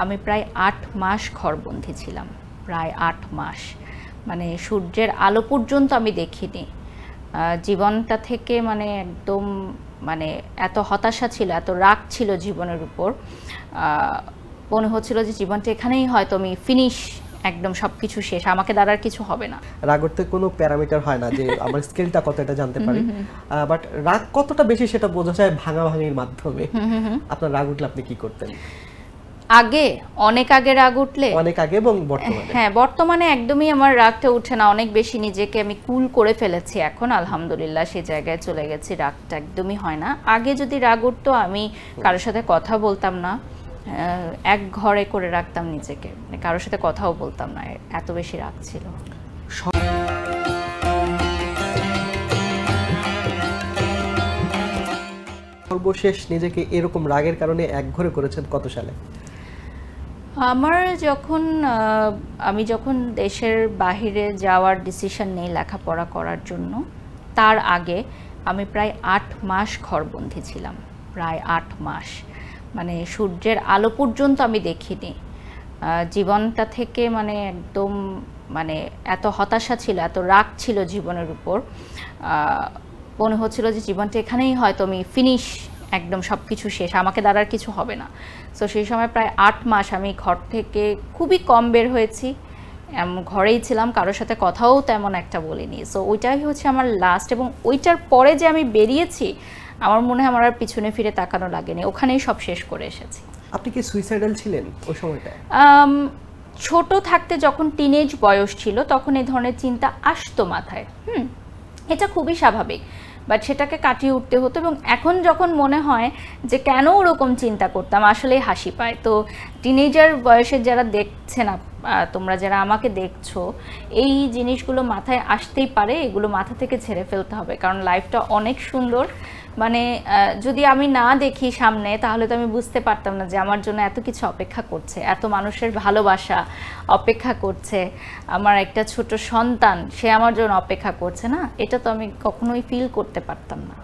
আমি প্রায় ৮ মাস ঘরবন্দি ছিলাম, প্রায় ৮ মাস। মানে সূর্যের আলো পর্যন্ত আমি দেখিনি। জীবনটা থেকে মানে একদম মানে এত হতাশা ছিল, এত রাগ ছিল জীবনের উপর। মনে হচ্ছিল যে জীবনটা এখানেই হয়তো আমি ফিনিশ, একদম সবকিছু শেষ, আমাকে দ্বারা আর কিছু হবে না। রাগ করতে কোনো প্যারামিটার হয় না যে আমার স্কেলটা কত এটা জানতে পারি, বাট রাগ কতটা বেশি সেটা বোঝা যায় ভাঙাভাঙির মাধ্যমে। আপনার রাগ উঠলে আপনি কি করতেন? আগে, অনেক আগে রাগ উঠলে, অনেক আগে এবং বর্তমানে? হ্যাঁ, বর্তমানে একদমই আমার রাগটা উঠে না, অনেক বেশি নিজেকে আমি কুল করে ফেলেছি এখন, আলহামদুলিল্লাহ সেই জায়গায় চলে গেছি, রাগটা একদমই হয় না। আগে যদি রাগ উঠতো আমি কারোর সাথে কথা বলতাম না, এক ঘরে করে রাখতাম নিজেকে, কারোর সাথে কথাও বলতাম না, এত বেশি রাগ ছিল। সর্বশেষ নিজেকে এরকম রাগের কারণে একঘরে করেছেন কত সালে? আমি যখন দেশের বাহিরে যাওয়ার ডিসিশন নেই লেখাপড়া করার জন্য, তার আগে আমি প্রায় ৮ মাস ঘরবন্দি ছিলাম, প্রায় ৮ মাস। মানে সূর্যের আলো পর্যন্ত আমি দেখিনি। জীবনটা থেকে মানে একদম মানে এত হতাশা ছিল, এত রাগ ছিল জীবনের উপর। মনে হচ্ছিল যে জীবনটা এখানেই হয়তো আমি ফিনিশ, একদম সবকিছু শেষ, আমাকে দ্বারা আর কিছু হবে না। সো সেই সময় প্রায় ৮ মাস আমি ঘর থেকে খুবই কম বের হয়েছি, ঘরেই ছিলাম, কারোর সাথে কথাও তেমন একটা বলিনি। সো ওইটাই হচ্ছে আমার লাস্ট, এবং ওইটার পরে যে আমি বেরিয়েছি আমার মনে হয় আমার আর পিছনে ফিরে তাকানো লাগেনি, ওখানেই সব শেষ করে এসেছি। আপনি কি সুইসাইডাল ছিলেন ওই সময়টা? ছোট থাকতে যখন টিনেজ বয়স ছিল তখন এই ধরনের চিন্তা আসতো মাথায়, এটা খুবই স্বাভাবিক, বাট সেটাকে কাটিয়ে উঠতে হতো। এবং এখন যখন মনে হয় যে কেন ওরকম চিন্তা করতাম, আসলেই হাসি পায়। তো টিনেজার বয়সের যারা দেখছেন, তোমরা যারা আমাকে দেখছো, এই জিনিসগুলো মাথায় আসতেই পারে, এগুলো মাথা থেকে ঝেড়ে ফেলতে হবে, কারণ লাইফটা অনেক সুন্দর। মানে যদি আমি না দেখি সামনে, তাহলে তো আমি বুঝতে পারতাম না যে আমার জন্য এত কিছু অপেক্ষা করছে, এত মানুষের ভালোবাসা অপেক্ষা করছে, আমার একটা ছোট সন্তান সে আমার জন্য অপেক্ষা করছে, না এটা তো আমি কখনোই ফিল করতে পারতাম না।